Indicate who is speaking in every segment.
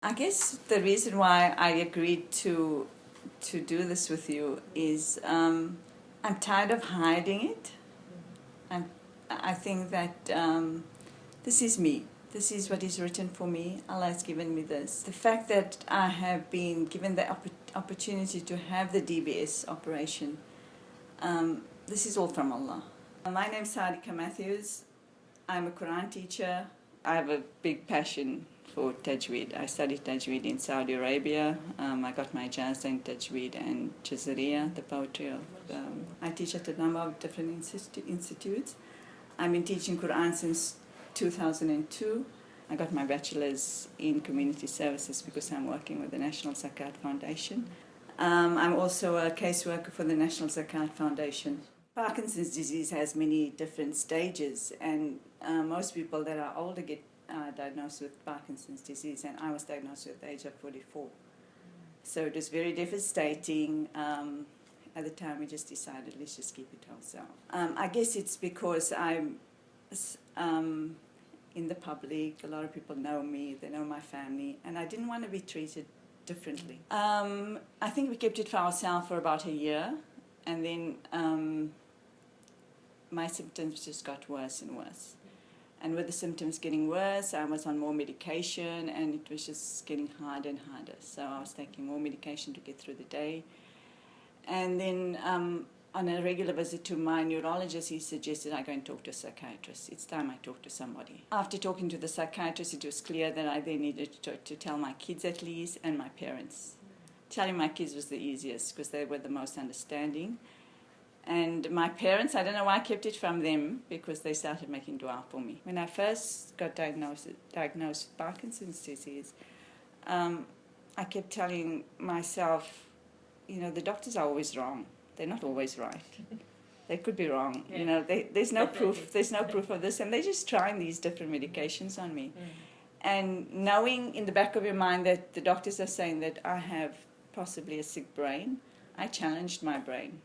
Speaker 1: I guess the reason why I agreed to do this with you is I'm tired of hiding it. I think that this is me. This is what is written for me. Allah has given me this. The fact that I have been given the opportunity to have the DBS operation, this is all from Allah. My name is Saadiqa Matthews. I'm a Quran teacher. I have a big passion for Tajweed. I studied Tajweed in Saudi Arabia. I got my Ijazah in Tajweed and Jazariya, the poetry of... I teach at a number of different institutes. I've been teaching Quran since 2002. I got my bachelor's in community services because I'm working with the National Zakat Foundation. I'm also a caseworker for the National Zakat Foundation. Parkinson's disease has many different stages, and most people that are older get diagnosed with Parkinson's disease, and I was diagnosed at the age of 44. So it was very devastating. At the time, we just decided, let's just keep it to ourselves. I guess it's because I'm in the public. A lot of people know me, they know my family, and I didn't want to be treated differently. I think we kept it for ourselves for about a year, and then my symptoms just got worse and worse. And with the symptoms getting worse, I was on more medication, and it was just getting harder and harder. So I was taking more medication to get through the day. And then on a regular visit to my neurologist, he suggested I go and talk to a psychiatrist. It's time I talked to somebody. After talking to the psychiatrist, it was clear that I then needed to tell my kids at least, and my parents. Telling my kids was the easiest because they were the most understanding. And my parents, I don't know why I kept it from them, because they started making dua for me. When I first got diagnosed with Parkinson's disease, I kept telling myself, you know, the doctors are always wrong. They're not always right. They could be wrong. Yeah. You know, there's no proof. There's no proof of this, and they're just trying these different medications on me. And knowing in the back of your mind that the doctors are saying that I have possibly a sick brain, I challenged my brain.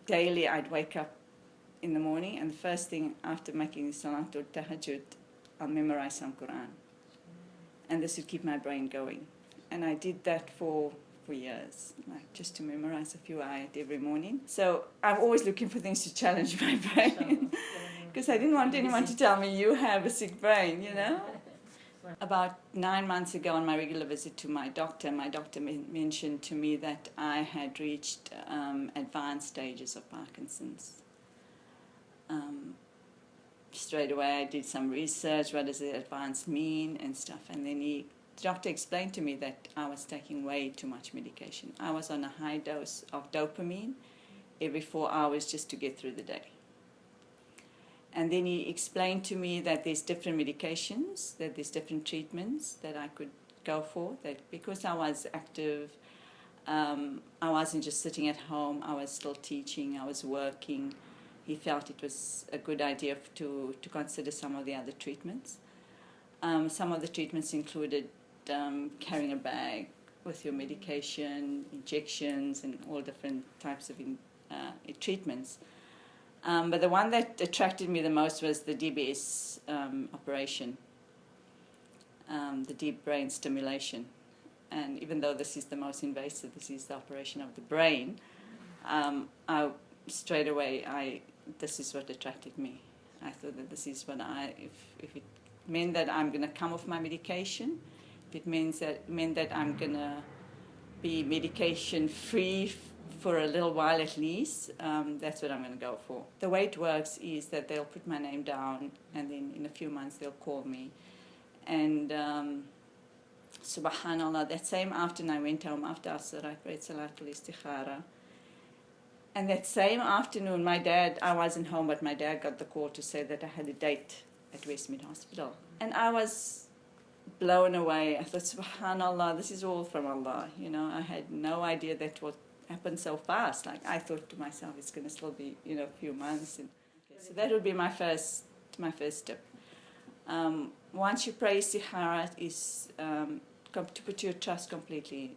Speaker 1: Daily I'd wake up in the morning, and the first thing after making salat or tahajjud, I'll memorize some Quran. And this would keep my brain going. And I did that for years, like just to memorize a few ayat every morning. So I'm always looking for things to challenge my brain, because I didn't want anyone to tell me you have a sick brain, you know. About 9 months ago, on my regular visit to my doctor mentioned to me that I had reached advanced stages of Parkinson's. Straight away I did some research, what does the advanced mean and stuff, and then the doctor explained to me that I was taking way too much medication. I was on a high dose of dopamine every 4 hours just to get through the day. And then he explained to me that there's different medications, that there's different treatments that I could go for, that because I was active, I wasn't just sitting at home, I was still teaching, I was working. He felt it was a good idea to consider some of the other treatments. Some of the treatments included carrying a bag with your medication, injections, and all different types of treatments. But the one that attracted me the most was the DBS operation, the deep brain stimulation. And even though this is the most invasive, this is the operation of the brain, straight away, this is what attracted me. I thought that this is what if it meant that I'm going to come off my medication, if it meant that I'm going to be medication-free for a little while at least, that's what I'm going to go for. The way it works is that they'll put my name down, and then in a few months they'll call me. And subhanallah, that same afternoon I went home after Asr, I prayed Salatul Istikhara. And that same afternoon, I wasn't home, but my dad got the call to say that I had a date at Westmead Hospital. And I was blown away. I thought, subhanallah, this is all from Allah. You know, I had no idea that what happened so fast. Like, I thought to myself, it's going to still be, you know, a few months. And so that would be my first step. Once you pray istikhara, is to put your trust completely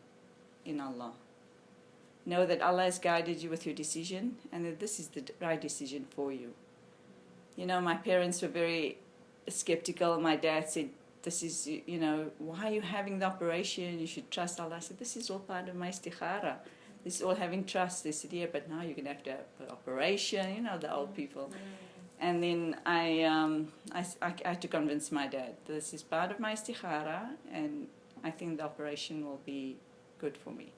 Speaker 1: in Allah. Know that Allah has guided you with your decision, and that this is the right decision for you. You know, my parents were very skeptical. My dad said, this is, why are you having the operation? You should trust Allah. I said, this is all part of my istikhara. This is all having trust. They said, yeah, but now you're going to have an operation, the old people. And then I had to convince my dad, this is part of my istikhara, and I think the operation will be good for me.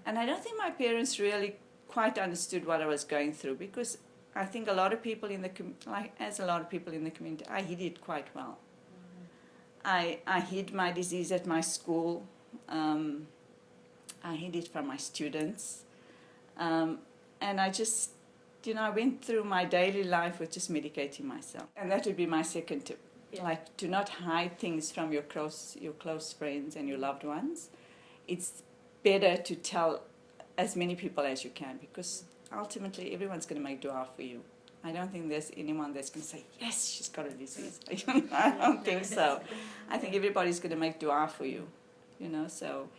Speaker 1: And I don't think my parents really quite understood what I was going through, because I think a lot of people in the community, I hid it quite well. I hid my disease at my school. I hid it from my students. And I just, I went through my daily life with just medicating myself. And that would be my second tip. Yeah. Like, do not hide things from your close friends and your loved ones. It's better to tell as many people as you can, because ultimately everyone's going to make dua for you. I don't think there's anyone that's going to say, yes, she's got a disease. I don't think so. I think everybody's going to make dua for you, so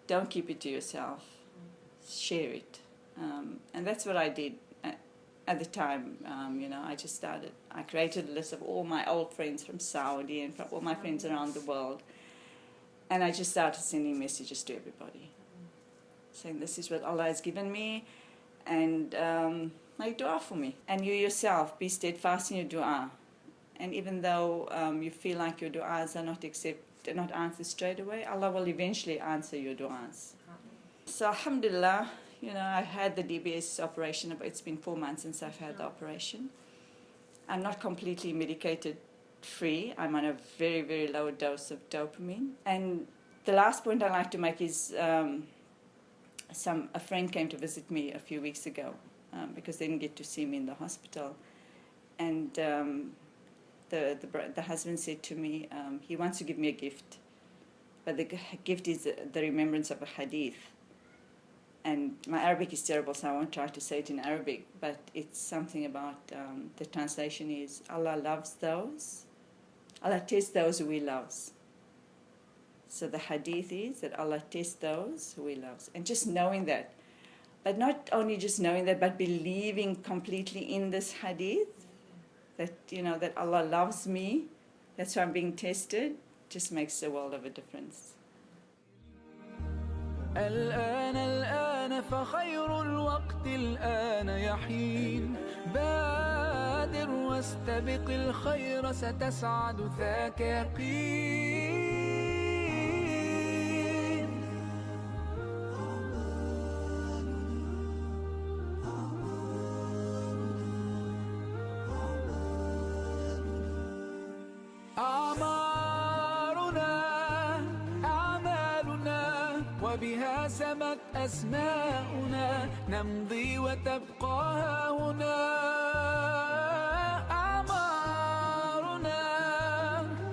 Speaker 1: don't keep it to yourself. Share it. And that's what I did at the time. I just started. I created a list of all my old friends from Saudi and from all my friends around the world. And I just started sending messages to everybody, saying, this is what Allah has given me, and make dua for me. And you yourself, be steadfast in your dua. And even though you feel like your duas are not answered straight away, Allah will eventually answer your duas. So alhamdulillah, I had the DBS operation. It's been 4 months since I've had the operation. I'm not completely medicated free. I'm on a very, very low dose of dopamine. And the last point I'd like to make is a friend came to visit me a few weeks ago because they didn't get to see me in the hospital. And the husband said to me, he wants to give me a gift. But the gift is the remembrance of a hadith. And my Arabic is terrible, so I won't try to say it in Arabic, but it's something about, the translation is, Allah tests those who He loves. So the hadith is that Allah tests those who He loves. And just knowing that, but not only just knowing that, but believing completely in this hadith, that, that Allah loves me, that's why I'm being tested, just makes a world of a difference.
Speaker 2: الآن فخير الوقت الآن يحين بادر واستبق الخير ستسعد ذاك يقين وبها سمت أسماؤنا نمضي وتبقى هنا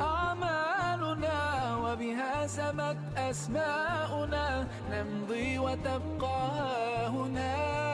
Speaker 2: أعمالنا وبها سمت أسماؤنا نمضي وتبقى هنا